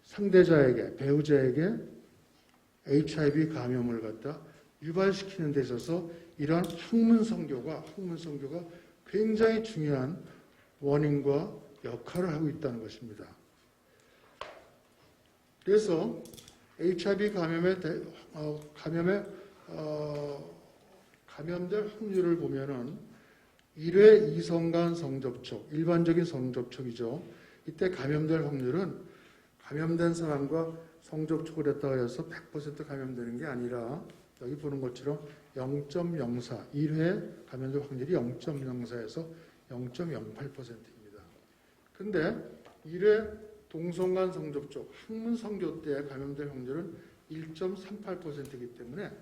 상대자에게, 배우자에게 HIV 감염을 갖다 유발시키는 데 있어서 이러한 학문 선교가 굉장히 중요한 원인과 역할을 하고 있다는 것입니다. 그래서 HIV 감염될 확률을 보면은 1회 이성 간 성접촉, 일반적인 성접촉이죠. 이때 감염될 확률은 감염된 사람과 성접촉을 했다고 해서 100% 감염되는 게 아니라 여기 보는 것처럼 0.04, 1회 감염될 확률이 0.04에서 0.08%입니다. 근데 1회 동성간 성접촉, 학문 성교 때 감염될 확률은 1.38%이기 때문에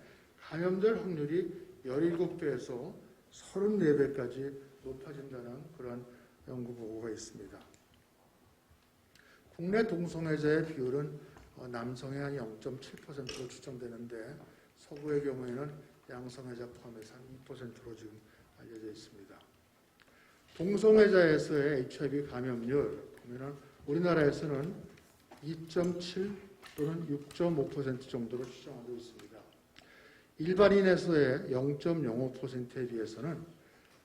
감염될 확률이 17배에서 34배까지 높아진다는 그런 연구 보고가 있습니다. 국내 동성애자의 비율은 남성의 한 0.7%로 추정되는데 서구의 경우에는 양성애자 포함해서 한 2%로 지금 알려져 있습니다. 동성애자에서의 HIV 감염률 보면은 우리나라에서는 2.7 또는 6.5% 정도로 추정하고 있습니다. 일반인에서의 0.05%에 비해서는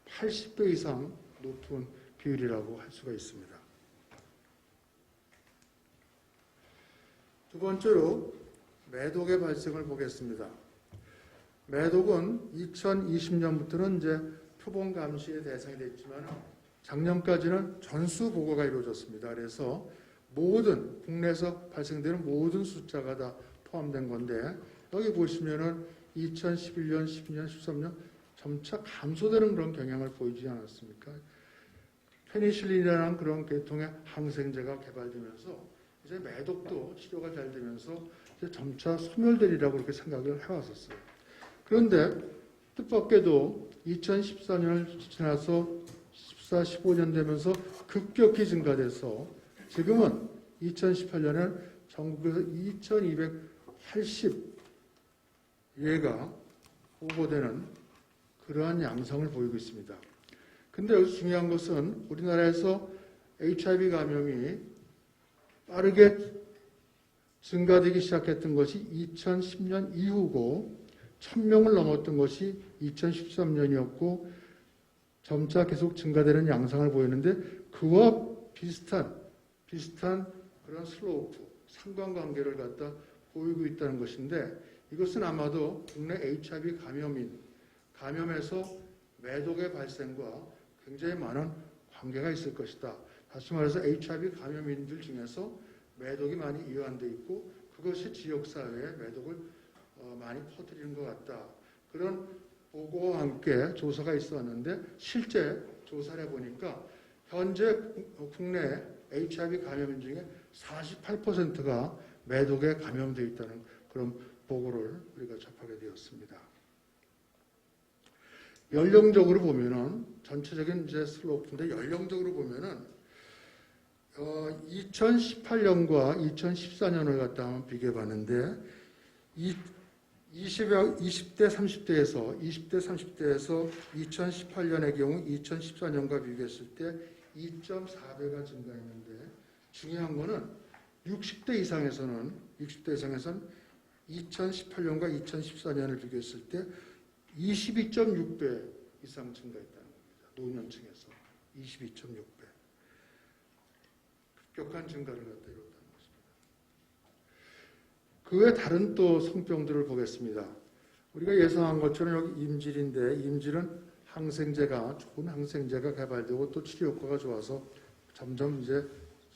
80배 이상 높은 비율이라고 할 수가 있습니다. 두 번째로 매독의 발생을 보겠습니다. 매독은 2020년부터는 이제 표본 감시의 대상이 됐지만 작년까지는 전수 보고가 이루어졌습니다. 그래서 모든 국내에서 발생되는 모든 숫자가 다 포함된 건데 여기 보시면은 2011년, 12년, 13년 점차 감소되는 그런 경향을 보이지 않았습니까? 페니실린이라는 그런 계통의 항생제가 개발되면서 이제 매독도 치료가 잘 되면서 이제 점차 소멸되리라고 그렇게 생각을 해왔었어요. 그런데 뜻밖에도 2014년을 지나서 14, 15년 되면서 급격히 증가돼서 지금은 2018년에 전국에서 2280예가 보고되는 그러한 양상을 보이고 있습니다. 근데 여기서 중요한 것은 우리나라에서 HIV 감염이 빠르게 증가되기 시작했던 것이 2010년 이후고 1000명을 넘었던 것이 2013년이었고 점차 계속 증가되는 양상을 보이는데 그와 비슷한 그런 슬로프, 상관관계를 갖다 보이고 있다는 것인데 이것은 아마도 국내 HIV 감염에서 매독의 발생과 굉장히 많은 관계가 있을 것이다. 다시 말해서 HIV 감염인들 중에서 매독이 많이 이완되어 있고 그것이 지역사회에 매독을 많이 퍼뜨리는 것 같다. 그런 보고와 함께 조사가 있었는데 실제 조사를 해보니까 현재 국내 HIV 감염인 중에 48%가 매독에 감염되어 있다는 그런 보고를 우리가 접하게 되었습니다. 연령적으로 보면은 전체적인 이제 슬로프인데 연령적으로 보면은 2018년과 2014년을 갖다 한번 비교해 봤는데 20대 30대에서 2018년의 경우 2014년과 비교했을 때 2.4배가 증가했는데 중요한 거는 60대 이상에서는 2018년과 2014년을 비교했을 때 22.6배 이상 증가했다는 겁니다. 노년층에서 22.6배. 급격한 증가를 갖다 이뤘다는 것입니다. 그 외 다른 또 성병들을 보겠습니다. 우리가 예상한 것처럼 여기 임질인데 임질은 좋은 항생제가 개발되고 또 치료 효과가 좋아서 점점 이제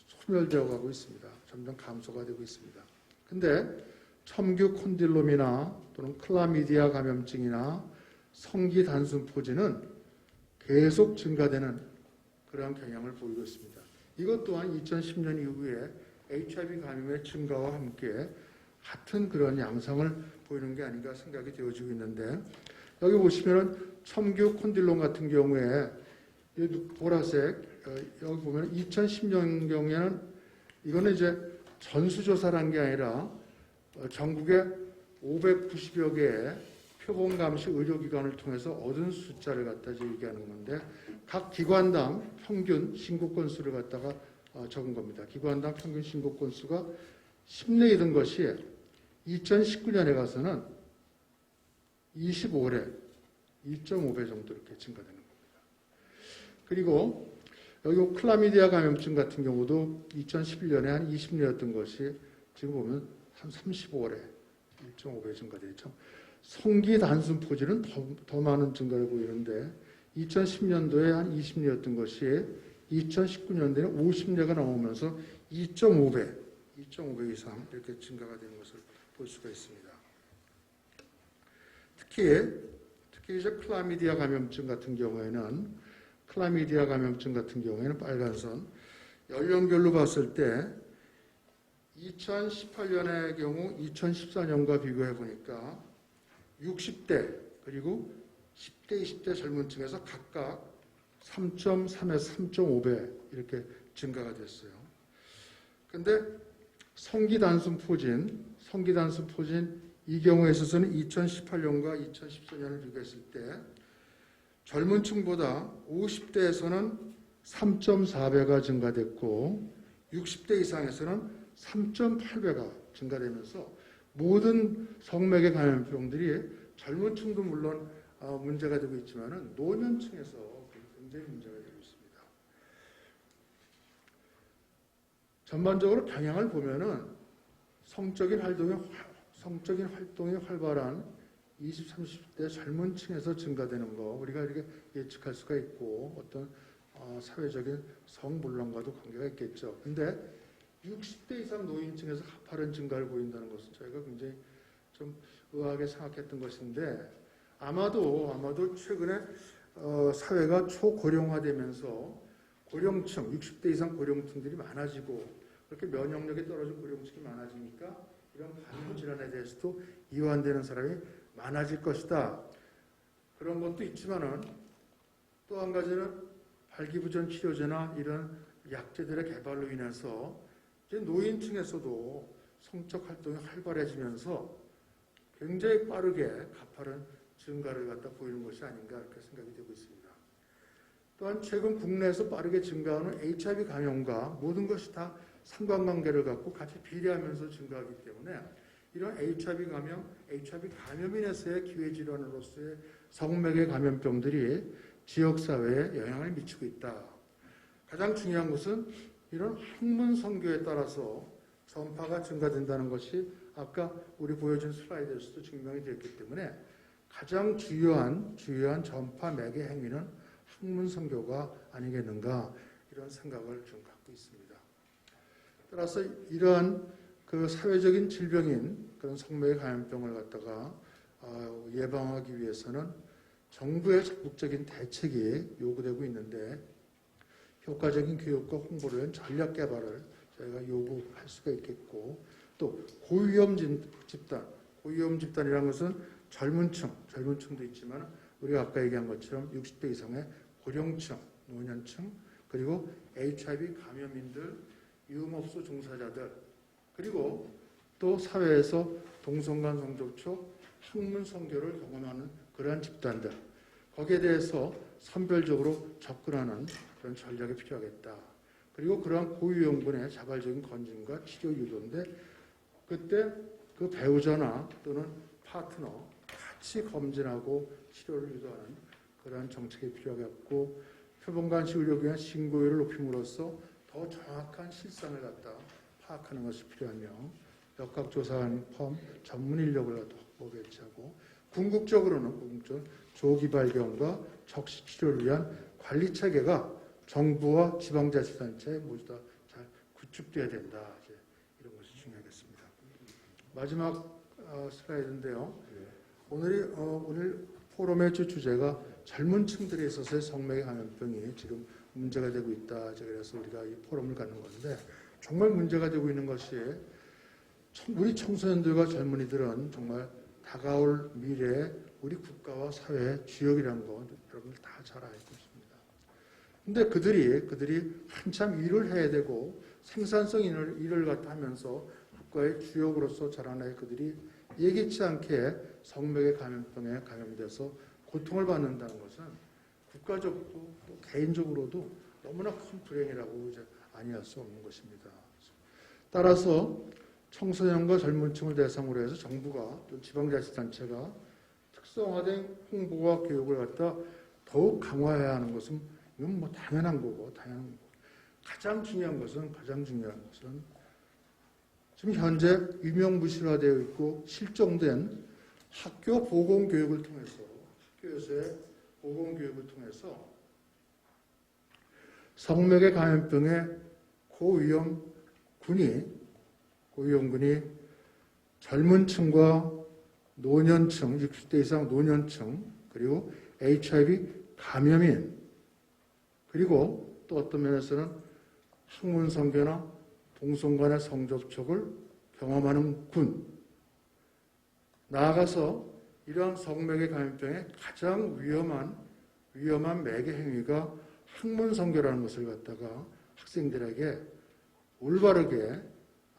소멸되어 가고 있습니다. 점점 감소가 되고 있습니다. 근데 첨규 콘딜롬이나 또는 클라미디아 감염증이나 성기 단순포진은 계속 증가되는 그러한 경향을 보이고 있습니다. 이것 또한 2010년 이후에 HIV 감염의 증가와 함께 같은 그런 양상을 보이는 게 아닌가 생각이 되어지고 있는데 여기 보시면은 첨규 콘딜롬 같은 경우에 보라색 여기 보면 2010년 경우에는 이거는 이제 전수조사라는 게 아니라 전국에 590여 개의 표본 감시 의료기관을 통해서 얻은 숫자를 갖다 얘기하는 건데 각 기관당 평균 신고 건수를 갖다가 적은 겁니다. 기관당 평균 신고 건수가 10례이던 것이 2019년에 가서는 25례, 2.5배 정도 이렇게 증가되는 겁니다. 그리고 여기 클라미디아 감염증 같은 경우도 2011년에 한 20례였던 것이 지금 보면 한 35례, 1.5배 증가되죠. 성기 단순 포진은 더 많은 증가를 보이는데 2010년도에 한 20례였던 것이 2019년도에 50례가 나오면서 2.5배 이상 이렇게 증가가 되는 것을 볼 수가 있습니다. 특히 이제 클라미디아 감염증 같은 경우에는 빨간선 연령별로 봤을 때 2018년의 경우 2014년과 비교해 보니까 60대 그리고 10대, 20대 젊은 층에서 각각 3.3에서 3.5배 이렇게 증가가 됐어요. 근데 성기 단순 포진 이 경우에 있어서는 2018년과 2014년을 비교했을 때 젊은 층보다 50대에서는 3.4배가 증가됐고 60대 이상에서는 3.8배가 증가되면서 모든 성맥의 감염병들이 젊은 층도 물론 문제가 되고 있지만 노년층에서 굉장히 문제가 되고 있습니다. 전반적으로 경향을 보면은 성적인 활동이 활발한 20, 30대 젊은 층에서 증가되는 거 우리가 이렇게 예측할 수가 있고 어떤 사회적인 성분란과도 관계가 있겠죠. 근데 60대 이상 노인층에서 가파른 증가를 보인다는 것은 저희가 굉장히 좀 의아하게 생각했던 것인데 아마도 최근에 사회가 초고령화되면서 고령층, 60대 이상 고령층들이 많아지고 그렇게 면역력이 떨어진 고령층이 많아지니까 이런 감염 질환에 대해서도 이완되는 사람이 많아질 것이다. 그런 것도 있지만은 또 한 가지는 발기부전 치료제나 이런 약제들의 개발로 인해서 이제 노인층에서도 성적 활동이 활발해지면서 굉장히 빠르게 가파른 증가를 갖다 보이는 것이 아닌가 이렇게 생각이 되고 있습니다. 또한 최근 국내에서 빠르게 증가하는 HIV 감염과 모든 것이 다 상관관계를 갖고 같이 비례하면서 증가하기 때문에 이런 HIV 감염인에서의 기회질환으로서의 성맥의 감염병들이 지역사회에 영향을 미치고 있다. 가장 중요한 것은 이런 학문선교에 따라서 전파가 증가된다는 것이 아까 우리 보여준 슬라이드에서도 증명이 되었기 때문에 가장 주요한 전파 매개 행위는 학문선교가 아니겠는가 이런 생각을 좀 갖고 있습니다. 따라서 이러한 그 사회적인 질병인 그런 성맥의 감염병을 갖다가 예방하기 위해서는 정부의 적극적인 대책이 요구되고 있는데 효과적인 교육과 홍보를 위한 전략 개발을 저희가 요구할 수가 있겠고 또 고위험 집단이라는 것은 젊은층도 있지만 우리가 아까 얘기한 것처럼 60대 이상의 고령층, 노년층 그리고 HIV 감염인들, 유흥업소 종사자들 그리고 또 사회에서 동성간 성접촉, 학문 성교를 경험하는 그러한 집단들 거기에 대해서 선별적으로 접근하는 그런 전략이 필요하겠다. 그리고 그러한 고위험군의 자발적인 건진과 치료 유도인데 그때 그 배우자나 또는 파트너 같이 검진하고 치료를 유도하는 그러한 정책이 필요하겠고 표본간식 의료기관 신고율을 높임으로써 더 정확한 실상을 갖다 파악하는 것이 필요하며 역학조사하는 포함 전문 인력을 갖다 확보 배치하고 궁극적으로는 조기 발견과 적시 치료를 위한 관리 체계가 정부와 지방자치단체 모두 다 잘 구축돼야 된다. 이제 이런 것이 중요하겠습니다. 마지막 슬라이드인데요. 오늘 포럼의 주제가 젊은 층들에 있어서의 성맥의 감염병이 지금 문제가 되고 있다. 그래서 우리가 이 포럼을 갖는 건데 정말 문제가 되고 있는 것이 우리 청소년들과 젊은이들은 정말 다가올 미래에 우리 국가와 사회의 주역이라는 거 여러분들 다 잘 알고 있습니다. 근데 그들이 한참 일을 해야 되고 생산성 일을 갖다 하면서 국가의 주역으로서 자라나야 그들이 예기치 않게 성맥의 감염병에 감염돼서 고통을 받는다는 것은 국가적으로 또 개인적으로도 너무나 큰 불행이라고 이제 아니할 수 없는 것입니다. 따라서 청소년과 젊은 층을 대상으로 해서 정부가 또 지방자치단체가 특성화된 홍보와 교육을 갖다 더욱 강화해야 하는 것은 이건 뭐 당연한 거고 가장 중요한 것은 지금 현재 유명무실화되어 있고 실종된 학교 보건교육을 통해서 학교에서의 보건교육을 통해서 성맥의 감염병의 고위험군이 젊은 층과 노년층, 60대 이상 노년층, 그리고 HIV 감염인, 그리고 또 어떤 면에서는 학문성교나 동성 간의 성접촉을 경험하는 군, 나아가서 이러한 성매개 감염병의 가장 위험한 매개 행위가 학문성교라는 것을 갖다가 학생들에게 올바르게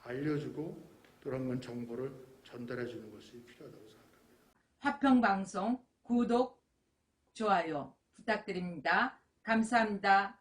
알려주고 그런 건 정보를 전달해 주는 것이 필요하다고 생각합니다. 화평방송 구독, 좋아요 부탁드립니다. 감사합니다.